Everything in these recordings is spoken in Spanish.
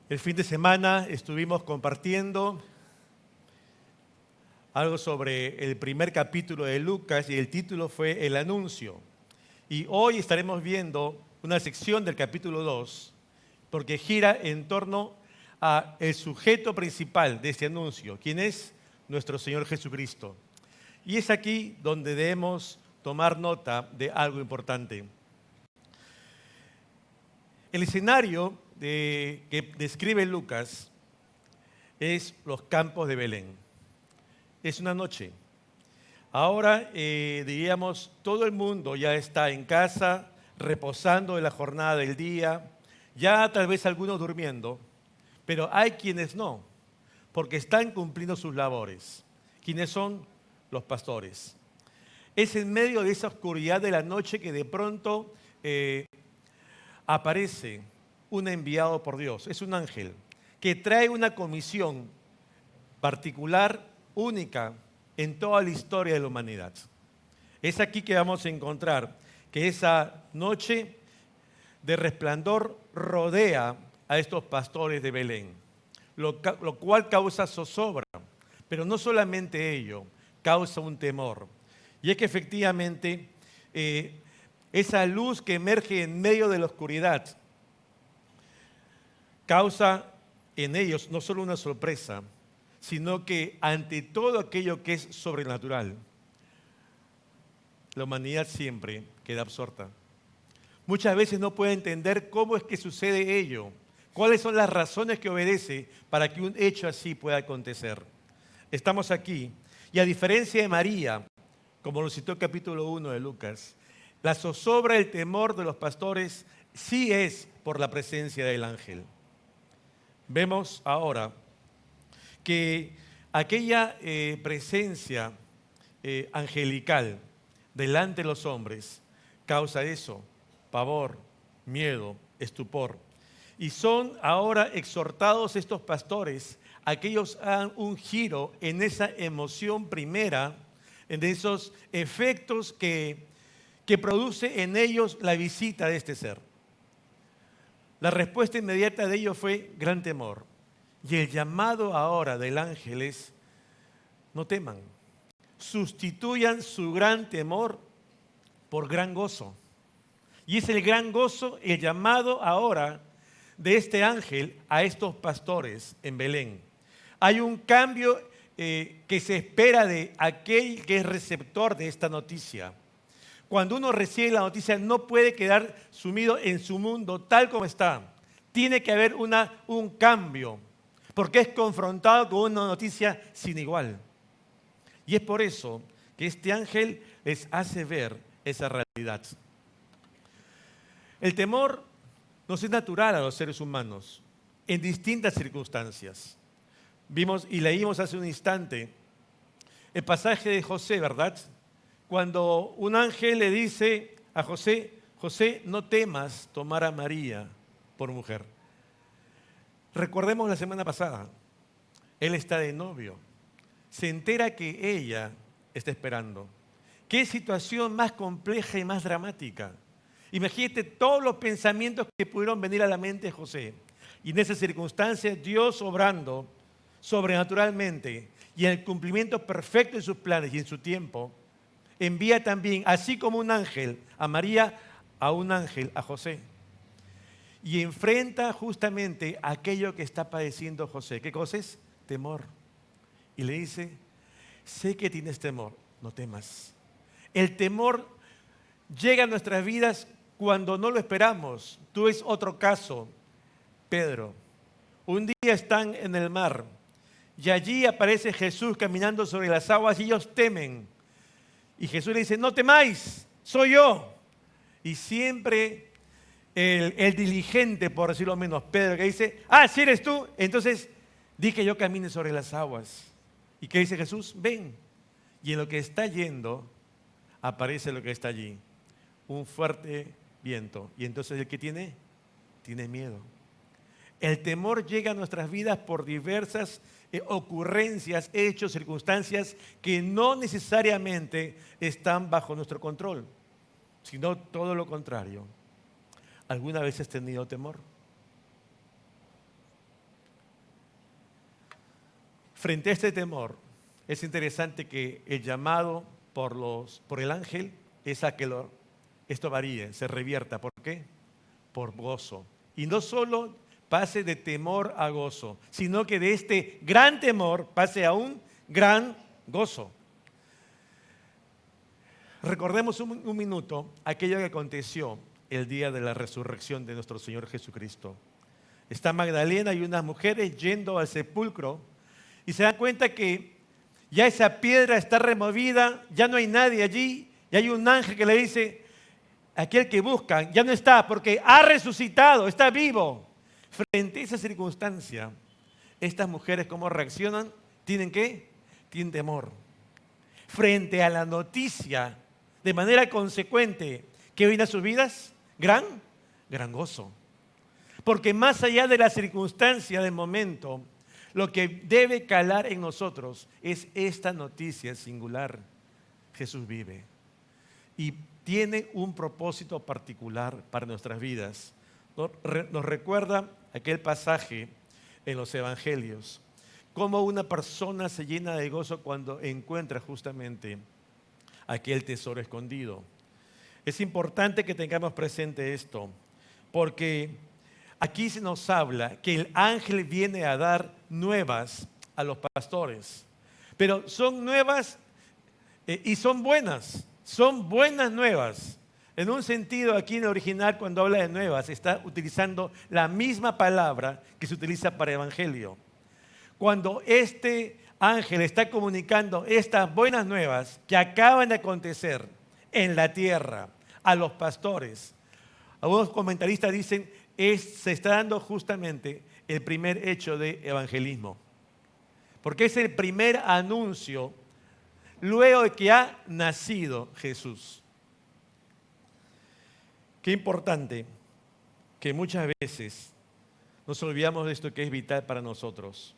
El fin de semana estuvimos compartiendo algo sobre el primer capítulo de Lucas y el título fue El Anuncio. Y hoy estaremos viendo una sección del capítulo 2 porque gira en torno a el sujeto principal de este anuncio, quien es nuestro Señor Jesucristo. Y es aquí donde debemos tomar nota de algo importante. El escenario que describe Lucas es los campos de Belén. Es una noche. Ahora, diríamos, todo el mundo ya está en casa, reposando de la jornada del día, ya tal vez algunos durmiendo, pero hay quienes no, porque están cumpliendo sus labores. ¿Quiénes son? Los pastores. Es en medio de esa oscuridad de la noche que de pronto aparece un enviado por Dios, es un ángel, que trae una comisión particular, única, en toda la historia de la humanidad. Es aquí que vamos a encontrar que esa noche de resplandor rodea a estos pastores de Belén, lo cual causa zozobra, pero no solamente ello, causa un temor. Y es que efectivamente esa luz que emerge en medio de la oscuridad causa en ellos no solo una sorpresa, sino que ante todo aquello que es sobrenatural, la humanidad siempre queda absorta. Muchas veces no puede entender cómo es que sucede ello, cuáles son las razones que obedece para que un hecho así pueda acontecer. Estamos aquí y a diferencia de María, como lo citó el capítulo 1 de Lucas, la zozobra, el temor de los pastores sí es por la presencia del ángel. Vemos ahora que aquella presencia angelical delante de los hombres causa eso, pavor, miedo, estupor. Y son ahora exhortados estos pastores a que ellos hagan un giro en esa emoción primera, en esos efectos que produce en ellos la visita de este ser. La respuesta inmediata de ellos fue gran temor. Y el llamado ahora del ángel es, no teman, sustituyan su gran temor por gran gozo. Y es el gran gozo, el llamado ahora de este ángel a estos pastores en Belén. Hay un cambio que se espera de aquel que es receptor de esta noticia. Cuando uno recibe la noticia no puede quedar sumido en su mundo tal como está. Tiene que haber un cambio, porque es confrontado con una noticia sin igual. Y es por eso que este ángel les hace ver esa realidad. El temor nos es natural a los seres humanos en distintas circunstancias. Vimos y leímos hace un instante el pasaje de José, ¿verdad? Cuando un ángel le dice a José, José, no temas tomar a María por mujer. Recordemos la semana pasada, él está de novio, se entera que ella está esperando. ¿Qué situación más compleja y más dramática? Imagínate todos los pensamientos que pudieron venir a la mente de José. Y en esa circunstancia, Dios obrando sobrenaturalmente y en el cumplimiento perfecto de sus planes y en su tiempo, envía también, así como un ángel a María, a un ángel a José. Y enfrenta justamente aquello que está padeciendo José. ¿Qué cosa es? Temor. Y le dice, sé que tienes temor, no temas. El temor llega a nuestras vidas cuando no lo esperamos. Tú ves otro caso, Pedro. Un día están en el mar y allí aparece Jesús caminando sobre las aguas y ellos temen. Y Jesús le dice, no temáis, soy yo. Y siempre el diligente, por decirlo menos, Pedro, que dice, si eres tú, entonces di que yo camine sobre las aguas. ¿Y qué dice Jesús? Ven. Y en lo que está yendo, aparece lo que está allí, un fuerte viento. Y entonces el que tiene miedo. El temor llega a nuestras vidas por diversas ocurrencias, hechos, circunstancias que no necesariamente están bajo nuestro control, sino todo lo contrario. ¿Alguna vez has tenido temor? Frente a este temor, es interesante que el llamado por el ángel es a que esto varíe, se revierta. ¿Por qué? Por gozo. Y no solo pase de temor a gozo, sino que de este gran temor pase a un gran gozo. Recordemos un minuto aquello que aconteció el día de la resurrección de nuestro Señor Jesucristo. Está Magdalena y unas mujeres yendo al sepulcro y se dan cuenta que ya esa piedra está removida, ya no hay nadie allí, y hay un ángel que le dice, aquel que buscan ya no está porque ha resucitado, está vivo. Frente a esa circunstancia, estas mujeres, ¿cómo reaccionan? ¿Tienen qué? Tienen temor. Frente a la noticia, de manera consecuente, ¿qué viene a sus vidas? Gran gozo. Porque más allá de la circunstancia del momento, lo que debe calar en nosotros es esta noticia singular. Jesús vive y tiene un propósito particular para nuestras vidas. Nos recuerda aquel pasaje en los evangelios, cómo una persona se llena de gozo cuando encuentra justamente aquel tesoro escondido. Es importante que tengamos presente esto, porque aquí se nos habla que el ángel viene a dar nuevas a los pastores, pero son nuevas y son buenas nuevas. En un sentido, aquí en el original, cuando habla de nuevas, está utilizando la misma palabra que se utiliza para evangelio. Cuando este ángel está comunicando estas buenas nuevas que acaban de acontecer en la tierra a los pastores, algunos comentaristas dicen se está dando justamente el primer hecho de evangelismo, porque es el primer anuncio luego de que ha nacido Jesús. Qué importante que muchas veces nos olvidamos de esto que es vital para nosotros.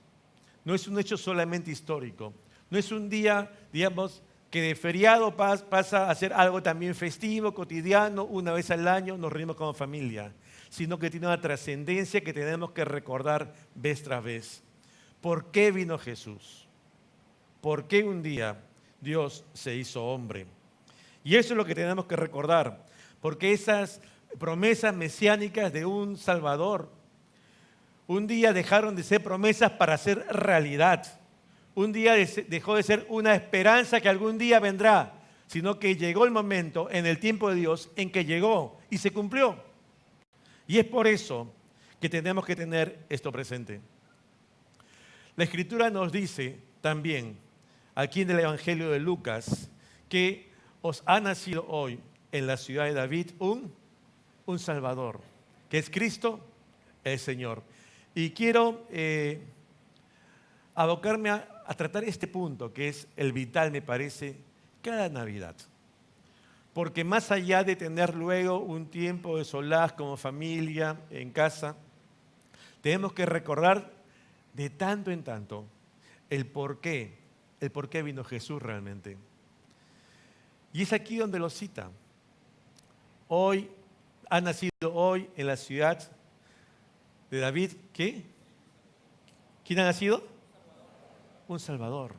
No es un hecho solamente histórico, no es un día, digamos, que de feriado pasa a ser algo también festivo, cotidiano, una vez al año nos reunimos como familia, sino que tiene una trascendencia que tenemos que recordar vez tras vez. ¿Por qué vino Jesús? ¿Por qué un día Dios se hizo hombre? Y eso es lo que tenemos que recordar, porque esas promesas mesiánicas de un Salvador, un día dejaron de ser promesas para ser realidad. Un día dejó de ser una esperanza que algún día vendrá, sino que llegó el momento en el tiempo de Dios en que llegó y se cumplió. Y es por eso que tenemos que tener esto presente. La Escritura nos dice también, aquí en el Evangelio de Lucas, que os ha nacido hoy en la ciudad de David un Salvador, que es Cristo el Señor. Y quiero abocarme a tratar este punto, que es el vital, me parece, cada Navidad. Porque más allá de tener luego un tiempo de solaz como familia, en casa, tenemos que recordar de tanto en tanto el por qué vino Jesús realmente. Y es aquí donde lo cita. Hoy, ha nacido hoy en la ciudad de David, ¿qué? ¿Quién ha nacido? Un Salvador.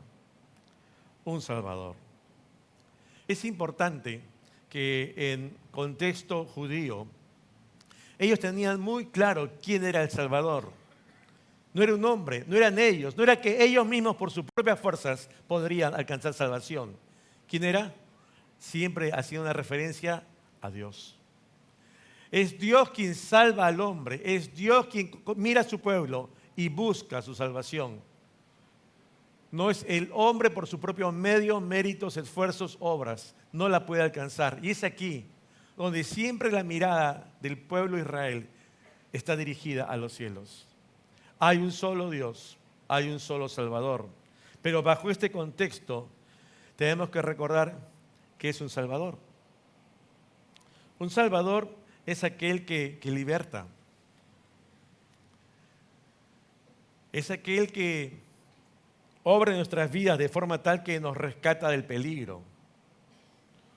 Un Salvador. Es importante que en contexto judío, ellos tenían muy claro quién era el Salvador. No era un hombre, no eran ellos, no era que ellos mismos por sus propias fuerzas podrían alcanzar salvación. ¿Quién era? Siempre hacía una referencia a Dios. Es Dios quien salva al hombre, es Dios quien mira a su pueblo y busca su salvación. No es el hombre por su propio medio, méritos, esfuerzos, obras, no la puede alcanzar. Y es aquí donde siempre la mirada del pueblo de Israel está dirigida a los cielos. Hay un solo Dios, hay un solo Salvador. Pero bajo este contexto tenemos que recordar que es un Salvador. Un Salvador es aquel que liberta. Es aquel que obra en nuestras vidas de forma tal que nos rescata del peligro.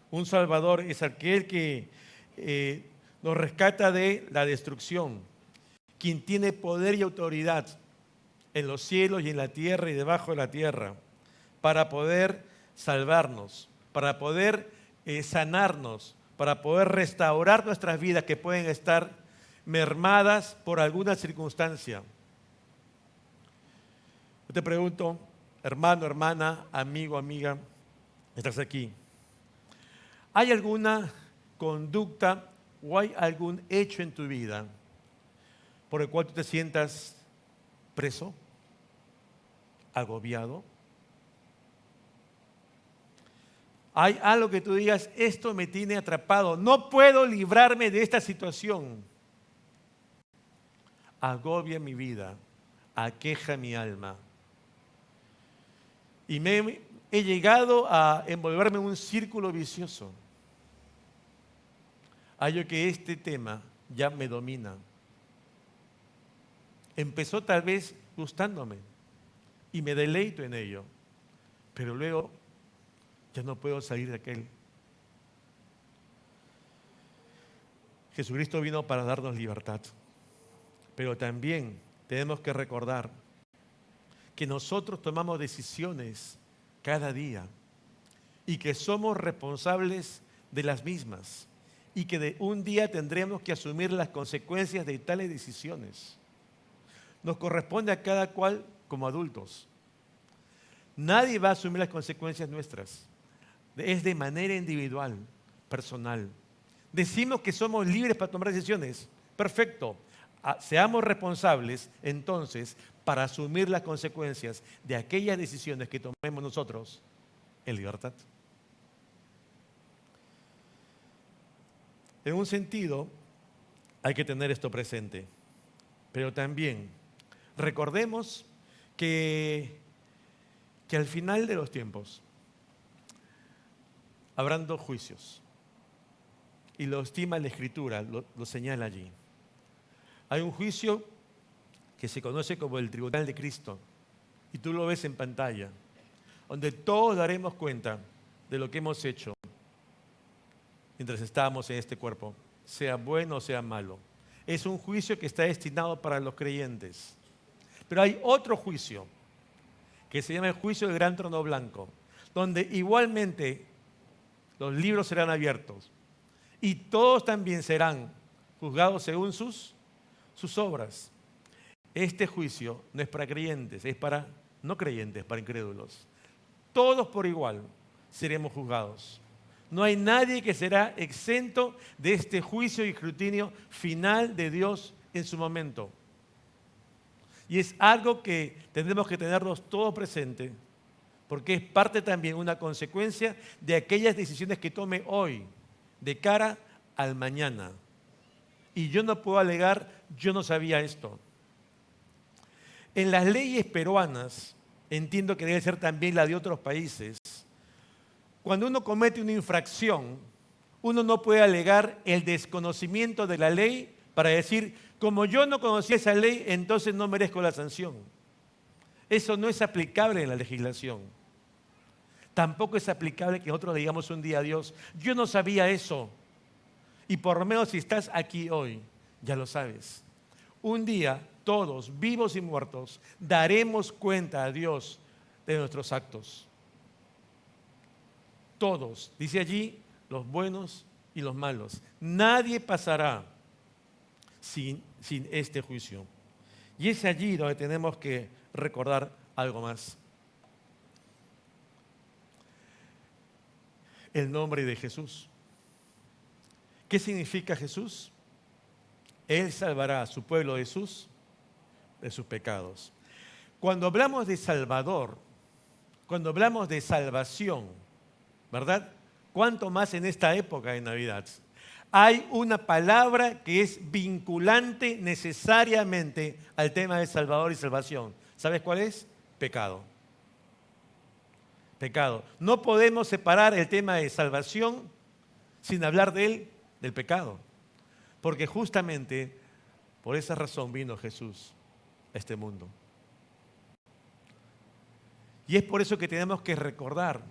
Un Salvador es aquel que nos rescata de la destrucción, quien tiene poder y autoridad en los cielos y en la tierra y debajo de la tierra, para poder salvarnos, para poder sanarnos, para poder restaurar nuestras vidas que pueden estar mermadas por alguna circunstancia. Yo te pregunto, hermano, hermana, amigo, amiga, estás aquí. ¿Hay alguna conducta o hay algún hecho en tu vida por el cual tú te sientas preso, agobiado? ¿Hay algo que tú digas, esto me tiene atrapado, no puedo librarme de esta situación? Agobia mi vida, aqueja mi alma. Y he llegado a envolverme en un círculo vicioso. Hallo que este tema ya me domina. Empezó tal vez gustándome y me deleito en ello, pero luego ya no puedo salir de aquel. Jesucristo vino para darnos libertad, pero también tenemos que recordar que nosotros tomamos decisiones cada día y que somos responsables de las mismas y que de un día tendremos que asumir las consecuencias de tales decisiones. Nos corresponde a cada cual como adultos. Nadie va a asumir las consecuencias nuestras. Es de manera individual, personal. Decimos que somos libres para tomar decisiones. Perfecto. Seamos responsables entonces para asumir las consecuencias de aquellas decisiones que tomemos nosotros en libertad. En un sentido, hay que tener esto presente, pero también recordemos que al final de los tiempos habrán dos juicios, y lo estima la Escritura, lo señala allí. Hay un juicio que se conoce como el Tribunal de Cristo, y tú lo ves en pantalla, donde todos daremos cuenta de lo que hemos hecho mientras estábamos en este cuerpo, sea bueno o sea malo. Es un juicio que está destinado para los creyentes. Pero hay otro juicio, que se llama el juicio del gran trono blanco, donde igualmente los libros serán abiertos y todos también serán juzgados según sus obras. Este juicio no es para creyentes, es para no creyentes, para incrédulos. Todos por igual seremos juzgados. No hay nadie que será exento de este juicio y escrutinio final de Dios en su momento. Y es algo que tendremos que tenerlos todos presente, porque es parte también, una consecuencia de aquellas decisiones que tome hoy, de cara al mañana. Y yo no puedo alegar, yo no sabía esto. En las leyes peruanas, entiendo que debe ser también la de otros países, cuando uno comete una infracción, uno no puede alegar el desconocimiento de la ley para decir, como yo no conocía esa ley, entonces no merezco la sanción. Eso no es aplicable en la legislación. Tampoco es aplicable que nosotros digamos un día a Dios, yo no sabía eso. Y por lo menos si estás aquí hoy, ya lo sabes. Un día, todos, vivos y muertos, daremos cuenta a Dios de nuestros actos. Todos, dice allí, los buenos y los malos. Nadie pasará sin este juicio. Y es allí donde tenemos que recordar algo más. El nombre de Jesús. ¿Qué significa Jesús? Él salvará a su pueblo de sus pecados. Cuando hablamos de Salvador, cuando hablamos de salvación, ¿verdad? ¿Cuánto más en esta época de Navidad? Hay una palabra que es vinculante necesariamente al tema de Salvador y salvación. ¿Sabes cuál es? Pecado. Pecado. No podemos separar el tema de salvación sin hablar de él, del pecado. Porque justamente por esa razón vino Jesús a este mundo. Y es por eso que tenemos que recordar,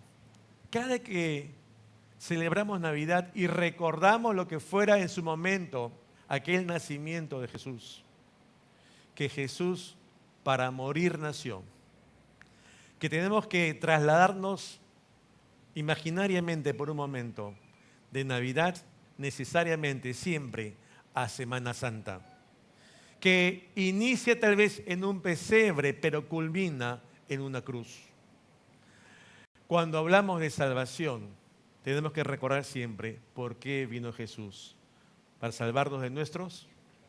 cada que celebramos Navidad y recordamos lo que fuera en su momento aquel nacimiento de Jesús, que Jesús para morir nació. Que tenemos que trasladarnos imaginariamente por un momento de Navidad necesariamente siempre a Semana Santa. Que inicia tal vez en un pesebre, pero culmina en una cruz. Cuando hablamos de salvación, tenemos que recordar siempre por qué vino Jesús. Para salvarnos de nuestros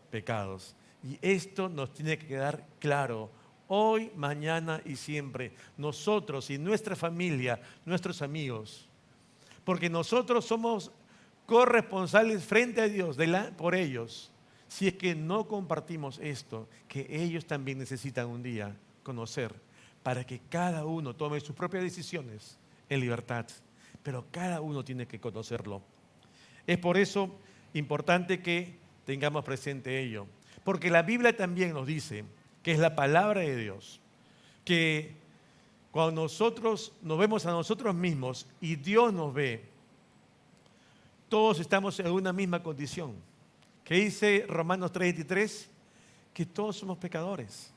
pecados. Y esto nos tiene que quedar claro hoy, mañana y siempre. Nosotros y nuestra familia, nuestros amigos. Porque nosotros somos corresponsables frente a Dios por ellos. Si es que no compartimos esto, que ellos también necesitan un día conocer, para que cada uno tome sus propias decisiones en libertad. Pero cada uno tiene que conocerlo. Es por eso importante que tengamos presente ello. Porque la Biblia también nos dice que es la palabra de Dios, que cuando nosotros nos vemos a nosotros mismos y Dios nos ve, todos estamos en una misma condición. Que dice Romanos 3:23, que todos somos pecadores,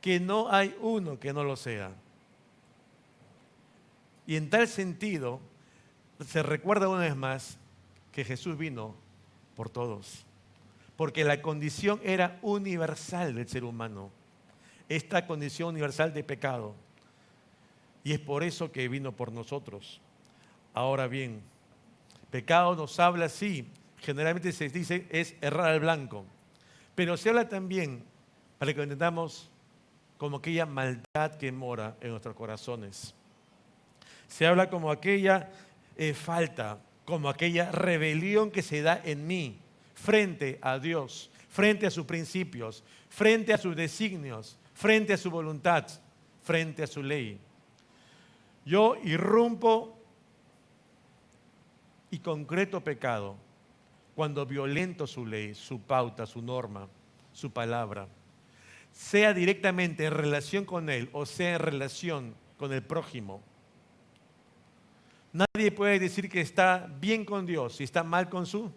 que no hay uno que no lo sea. Y en tal sentido, se recuerda una vez más que Jesús vino por todos, porque la condición era universal del ser humano, esta condición universal de pecado, y es por eso que vino por nosotros. Ahora bien, pecado nos habla, sí, generalmente se dice es errar al blanco, pero se habla también para que lo entendamos como aquella maldad que mora en nuestros corazones. Se habla como aquella falta, como aquella rebelión que se da en mí frente a Dios, frente a sus principios, frente a sus designios, frente a su voluntad, frente a su ley. Yo irrumpo y concreto pecado cuando violento su ley, su pauta, su norma, su palabra, sea directamente en relación con Él o sea en relación con el prójimo. Nadie puede decir que está bien con Dios si está mal con su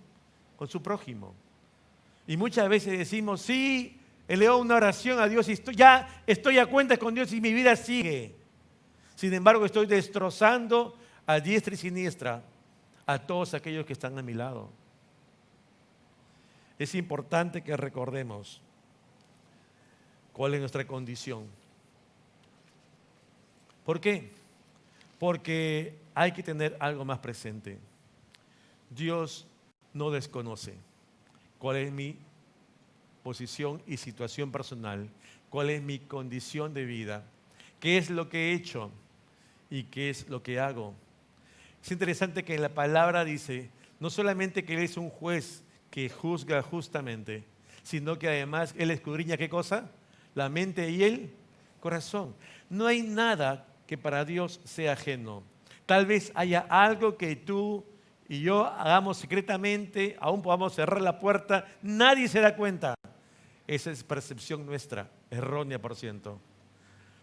prójimo. Y muchas veces decimos, sí, eleo una oración a Dios y ya estoy a cuentas con Dios y mi vida sigue. Sin embargo, estoy destrozando a diestra y siniestra a todos aquellos que están a mi lado. Es importante que recordemos cuál es nuestra condición. ¿Por qué? Porque hay que tener algo más presente. Dios no desconoce cuál es mi posición y situación personal, cuál es mi condición de vida, qué es lo que he hecho y qué es lo que hago. Es interesante que la palabra dice, no solamente que Él es un juez que juzga justamente, sino que además Él escudriña ¿qué cosa? La mente y el corazón. No hay nada que para Dios sea ajeno. Tal vez haya algo que tú y yo hagamos secretamente, aún podamos cerrar la puerta, nadie se da cuenta. Esa es percepción nuestra, errónea por ciento.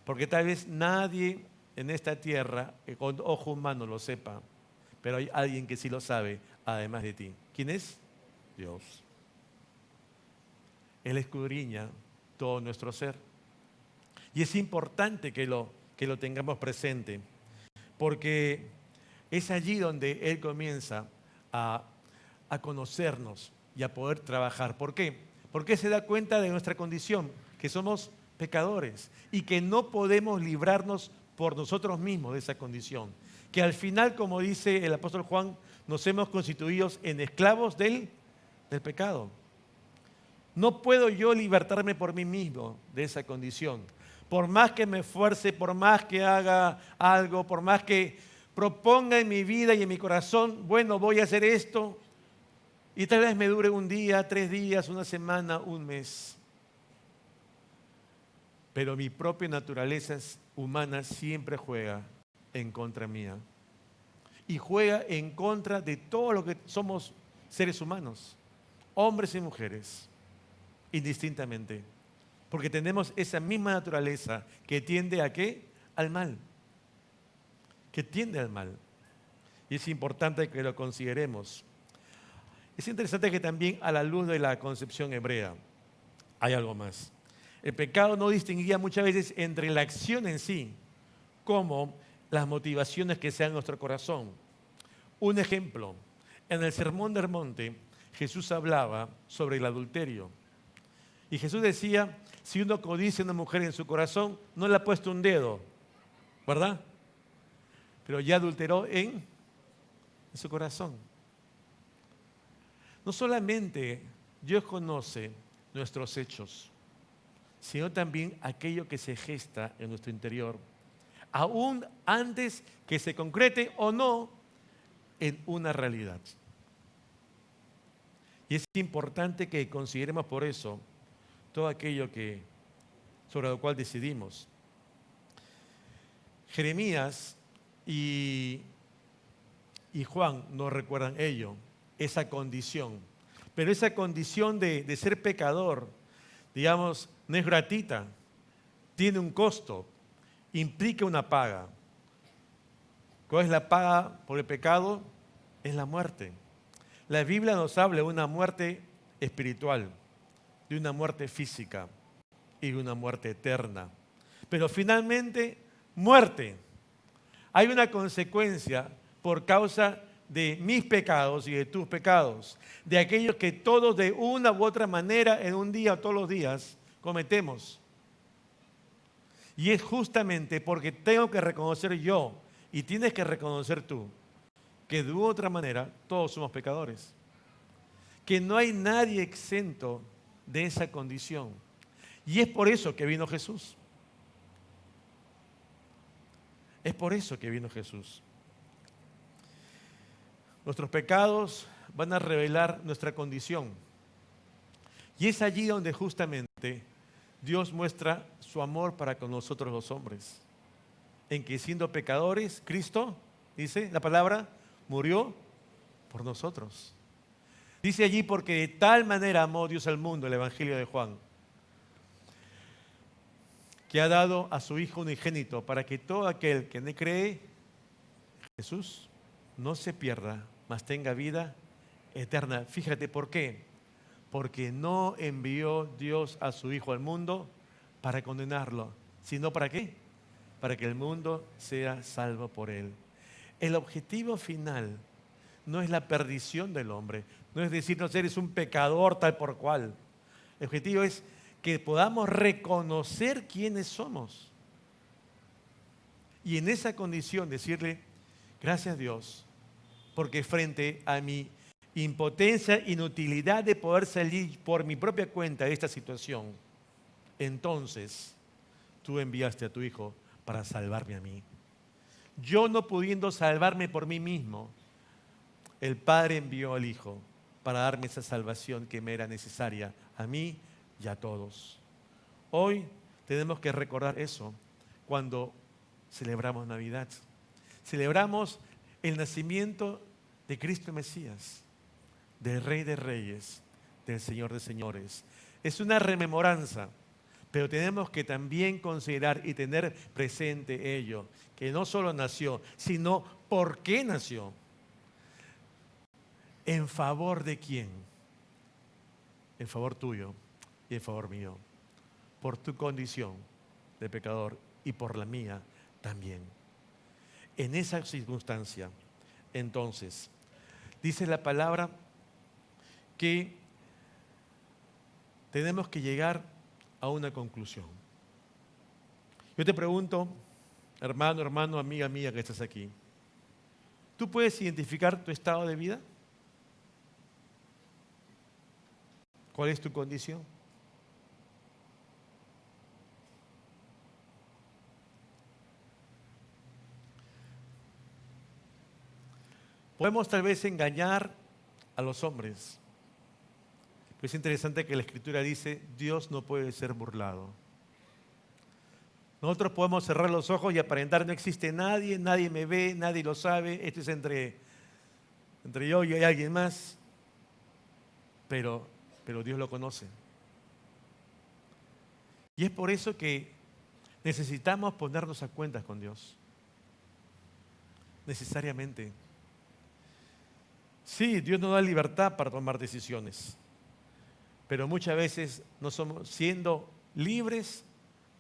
Porque tal vez nadie en esta tierra, con ojo humano, lo sepa, pero hay alguien que sí lo sabe, además de ti. ¿Quién es? Dios. Él escudriña todo nuestro ser. Y es importante que lo tengamos presente, porque es allí donde Él comienza a conocernos y a poder trabajar. ¿Por qué? Porque se da cuenta de nuestra condición, que somos pecadores y que no podemos librarnos por nosotros mismos de esa condición. Que al final, como dice el apóstol Juan, nos hemos constituido en esclavos del pecado. No puedo yo libertarme por mí mismo de esa condición. Por más que me esfuerce, por más que haga algo, por más que proponga en mi vida y en mi corazón, bueno, voy a hacer esto, y tal vez me dure un día, 3 días, una semana, un mes. Pero mi propia naturaleza humana siempre juega en contra mía. Y juega en contra de todo lo que somos seres humanos, hombres y mujeres, indistintamente. Porque tenemos esa misma naturaleza que tiende ¿a qué? Al mal. Que tiende al mal. Y es importante que lo consideremos. Es interesante que también a la luz de la concepción hebrea hay algo más. El pecado no distinguía muchas veces entre la acción en sí, como las motivaciones que sean en nuestro corazón. Un ejemplo, en el Sermón del Monte, Jesús hablaba sobre el adulterio. Y Jesús decía, si uno codicia a una mujer en su corazón, no le ha puesto un dedo, ¿verdad? Pero ya adulteró en su corazón. No solamente Dios conoce nuestros hechos, sino también aquello que se gesta en nuestro interior, aún antes que se concrete o no en una realidad. Y es importante que consideremos por eso todo aquello sobre lo cual decidimos. Jeremías y Juan nos recuerdan ello, esa condición. Pero esa condición de ser pecador, digamos, no es gratuita, tiene un costo, implica una paga. ¿Cuál es la paga por el pecado? Es la muerte. La Biblia nos habla de una muerte espiritual, de una muerte física y de una muerte eterna. Pero finalmente, muerte. Hay una consecuencia por causa de mis pecados y de tus pecados, de aquellos que todos de una u otra manera, en un día o todos los días, cometemos. Y es justamente porque tengo que reconocer yo y tienes que reconocer tú que de otra manera todos somos pecadores. Que no hay nadie exento de esa condición. Y es por eso que vino Jesús. Es por eso que vino Jesús. Nuestros pecados van a revelar nuestra condición. Y es allí donde justamente Dios muestra su amor para con nosotros los hombres. En que siendo pecadores, Cristo, dice la palabra, murió por nosotros. Dice allí, porque de tal manera amó Dios al mundo, el Evangelio de Juan, que ha dado a su Hijo unigénito para que todo aquel que le cree, Jesús, no se pierda, mas tenga vida eterna. Fíjate, ¿por qué? Porque no envió Dios a su Hijo al mundo para condenarlo, sino ¿para qué? Para que el mundo sea salvo por él. El objetivo final no es la perdición del hombre, no es decir, no eres un pecador tal por cual. El objetivo es que podamos reconocer quiénes somos. Y en esa condición decirle, gracias Dios, porque frente a mi impotencia, inutilidad de poder salir por mi propia cuenta de esta situación, entonces tú enviaste a tu Hijo para salvarme a mí. Yo no pudiendo salvarme por mí mismo, el Padre envió al Hijo para darme esa salvación que me era necesaria a mí y a todos. Hoy tenemos que recordar eso cuando celebramos Navidad. Celebramos el nacimiento de Cristo Mesías, del Rey de Reyes, del Señor de Señores. Es una rememoranza, pero tenemos que también considerar y tener presente ello, que no solo nació, sino por qué nació. ¿En favor de quién? En favor tuyo y en favor mío. Por tu condición de pecador y por la mía también. En esa circunstancia, entonces, dice la palabra que tenemos que llegar a una conclusión. Yo te pregunto, hermano, amiga mía que estás aquí, ¿tú puedes identificar tu estado de vida? ¿Cuál es tu condición? Podemos tal vez engañar a los hombres. Pero es interesante que la Escritura dice, Dios no puede ser burlado. Nosotros podemos cerrar los ojos y aparentar no existe nadie, nadie me ve, nadie lo sabe, esto es entre yo y alguien más, pero Dios lo conoce. Y es por eso que necesitamos ponernos a cuentas con Dios. Necesariamente. Sí, Dios nos da libertad para tomar decisiones, pero muchas veces no somos, siendo Libres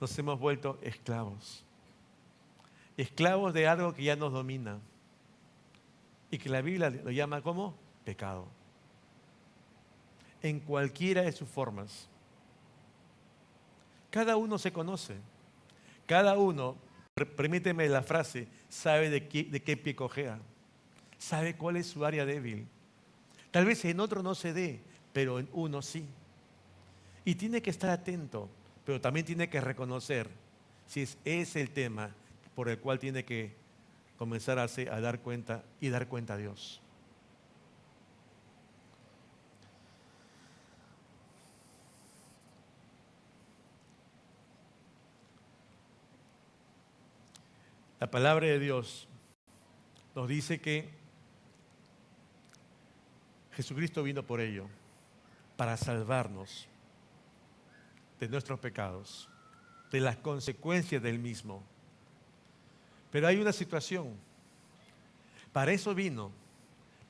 nos hemos vuelto esclavos. Esclavos de algo que ya nos domina. Y que la Biblia lo llama como pecado. En cualquiera de sus formas. Cada uno se conoce. Cada uno, permíteme la frase, sabe de qué pie cojea. Sabe cuál es su área débil. Tal vez en otro no se dé, pero en uno sí. Y tiene que estar atento, pero también tiene que reconocer si es el tema por el cual tiene que comenzar a dar cuenta y dar cuenta a Dios. La palabra de Dios nos dice que Jesucristo vino por ello, para salvarnos de nuestros pecados, de las consecuencias del mismo. Pero hay una situación. Para eso vino,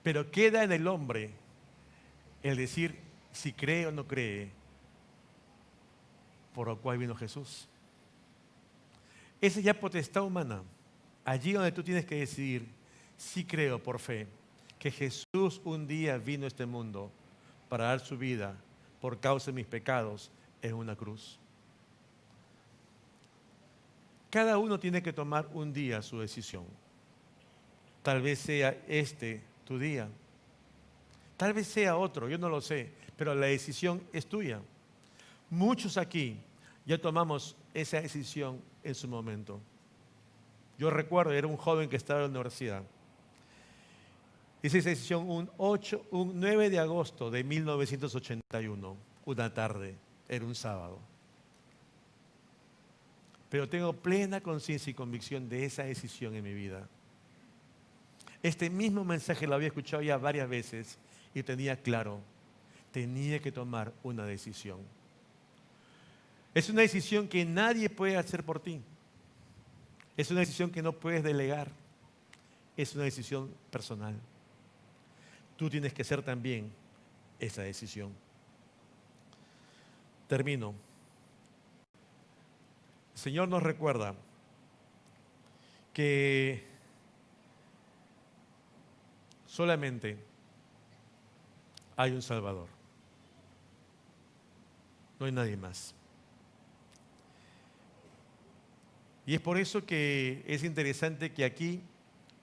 pero queda en el hombre el decir si cree o no cree, por lo cual vino Jesús. Esa ya potestad humana, allí donde tú tienes que decidir, si creo por fe que Jesús un día vino a este mundo para dar su vida por causa de mis pecados en una cruz. Cada uno tiene que tomar un día su decisión. Tal vez sea este tu día. Tal vez sea otro, yo no lo sé, pero la decisión es tuya. Muchos aquí ya tomamos esa decisión en su momento. Yo recuerdo, era un joven que estaba en la universidad. Hice esa decisión un 9 de agosto de 1981, una tarde, era un sábado. Pero tengo plena conciencia y convicción de esa decisión en mi vida. Este mismo mensaje lo había escuchado ya varias veces y tenía claro, tenía que tomar una decisión. Es una decisión que nadie puede hacer por ti. Es una decisión que no puedes delegar. Es una decisión personal. Tú tienes que hacer también esa decisión. Termino. El Señor nos recuerda que solamente hay un Salvador. No hay nadie más. Y es por eso que es interesante que aquí,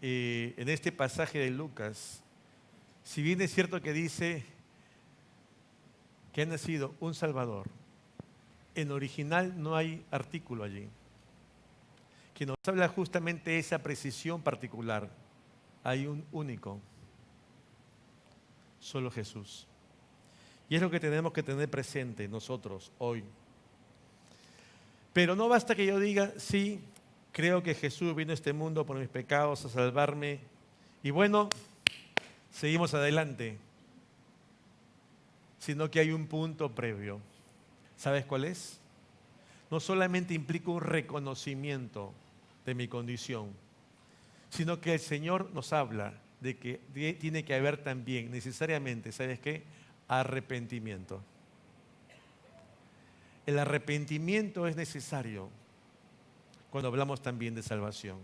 en este pasaje de Lucas, si bien es cierto que dice que ha nacido un Salvador, en original no hay artículo allí, que nos habla justamente de esa precisión particular. Hay un único, solo Jesús. Y es lo que tenemos que tener presente nosotros hoy. Pero no basta que yo diga, sí, creo que Jesús vino a este mundo por mis pecados a salvarme. Y bueno, seguimos adelante. Sino que hay un punto previo. ¿Sabes cuál es? No solamente implica un reconocimiento de mi condición, sino que el Señor nos habla de que tiene que haber también necesariamente, ¿sabes qué? Arrepentimiento. El arrepentimiento es necesario cuando hablamos también de salvación.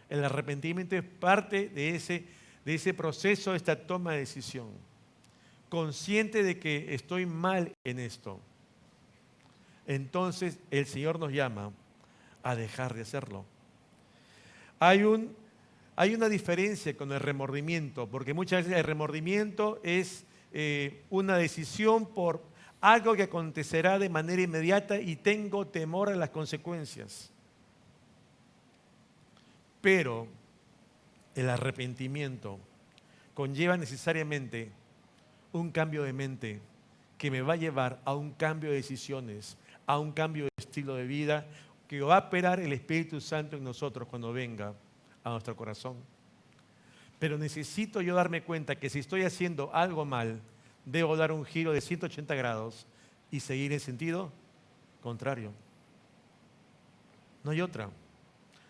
El arrepentimiento es parte de ese proceso, de esta toma de decisión. Consciente de que estoy mal en esto. Entonces el Señor nos llama a dejar de hacerlo. Hay una diferencia con el remordimiento, porque muchas veces el remordimiento es una decisión por algo que acontecerá de manera inmediata y tengo temor a las consecuencias. Pero el arrepentimiento conlleva necesariamente un cambio de mente que me va a llevar a un cambio de decisiones, a un cambio de estilo de vida que va a operar el Espíritu Santo en nosotros cuando venga a nuestro corazón. Pero necesito yo darme cuenta que si estoy haciendo algo mal, debo dar un giro de 180 grados y seguir en sentido contrario. No hay otra.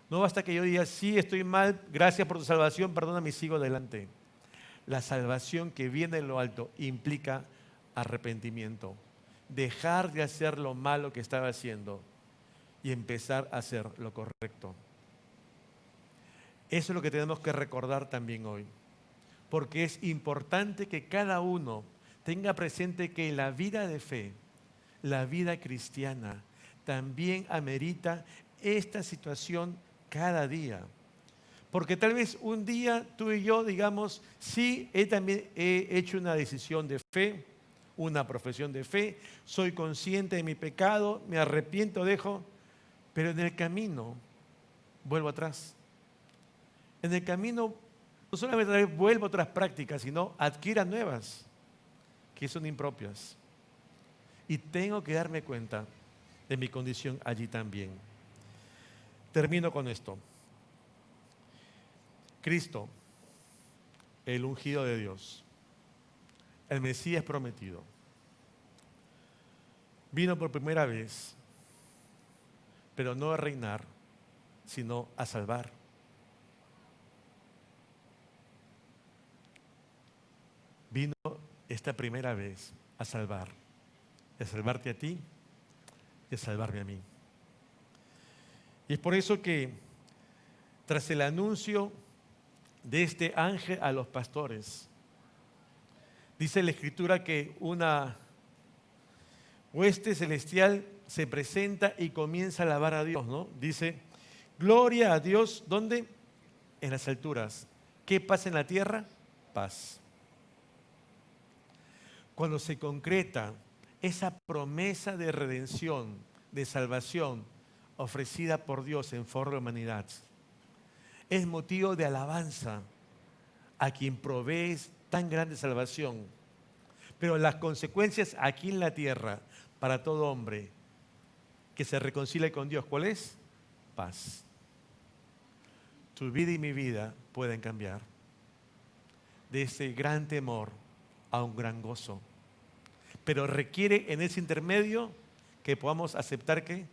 No basta que yo diga, sí, estoy mal, gracias por tu salvación, perdóname y sigo adelante. La salvación que viene de lo alto implica arrepentimiento. dejar de hacer lo malo que estaba haciendo y empezar a hacer lo correcto. Eso es lo que tenemos que recordar también hoy, porque es importante que cada uno tenga presente que la vida de fe, la vida cristiana, también amerita esta situación cada día. Porque tal vez un día tú y yo digamos, sí, también he hecho una decisión de fe, una profesión de fe, soy consciente de mi pecado, me arrepiento, dejo, pero en el camino vuelvo atrás. En el camino no solamente vuelvo a otras prácticas, sino adquiera nuevas que son impropias. Y tengo que darme cuenta de mi condición allí también. Termino con esto. Cristo, el ungido de Dios, el Mesías prometido, vino por primera vez, pero no a reinar, sino a salvar. Vino esta primera vez a salvarte a ti y a salvarme a mí. Y es por eso que tras el anuncio de este ángel a los pastores, dice la Escritura que una hueste celestial se presenta y comienza a alabar a Dios, ¿no? Dice, gloria a Dios, ¿dónde? En las alturas. ¿Qué pasa en la tierra? Paz. Cuando se concreta esa promesa de redención, de salvación, ofrecida por Dios en forma de humanidad, es motivo de alabanza a quien provee tan grande salvación. Pero las consecuencias aquí en la tierra, para todo hombre que se reconcilie con Dios, ¿cuál es? Paz. Tu vida y mi vida pueden cambiar de ese gran temor a un gran gozo. Pero requiere en ese intermedio que podamos aceptar que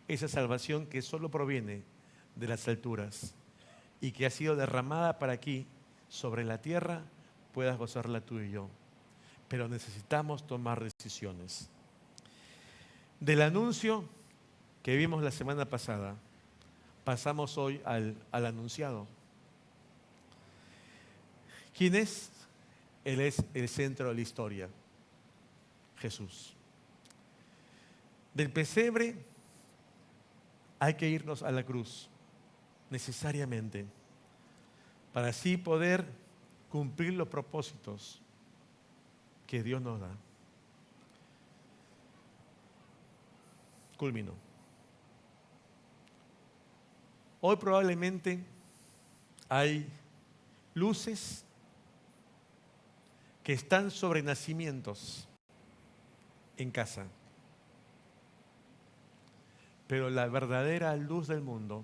esa salvación que solo proviene de las alturas y que ha sido derramada para aquí sobre la tierra, puedas gozarla tú y yo. Pero necesitamos tomar decisiones. Del anuncio que vimos la semana pasada, pasamos hoy al anunciado. ¿Quién es? Él es el centro de la historia, Jesús. Del pesebre hay que irnos a la cruz, necesariamente, para así poder cumplir los propósitos que Dios nos da. Culmino. Hoy probablemente hay luces que están sobre nacimientos en casa. Pero la verdadera luz del mundo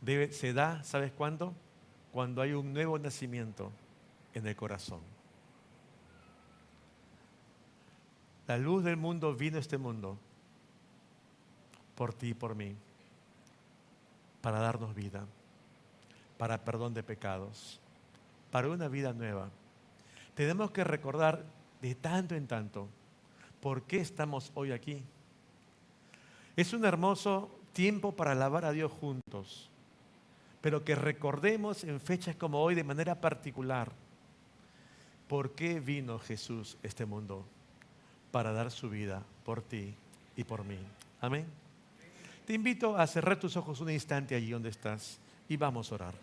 se da, ¿sabes cuándo? Cuando hay un nuevo nacimiento en el corazón. La luz del mundo vino a este mundo por ti y por mí, para darnos vida, para perdón de pecados, para una vida nueva. Tenemos que recordar de tanto en tanto por qué estamos hoy aquí. Es un hermoso tiempo para alabar a Dios juntos, pero que recordemos en fechas como hoy de manera particular por qué vino Jesús a este mundo, para dar su vida por ti y por mí. Amén. Te invito a cerrar tus ojos un instante allí donde estás y vamos a orar.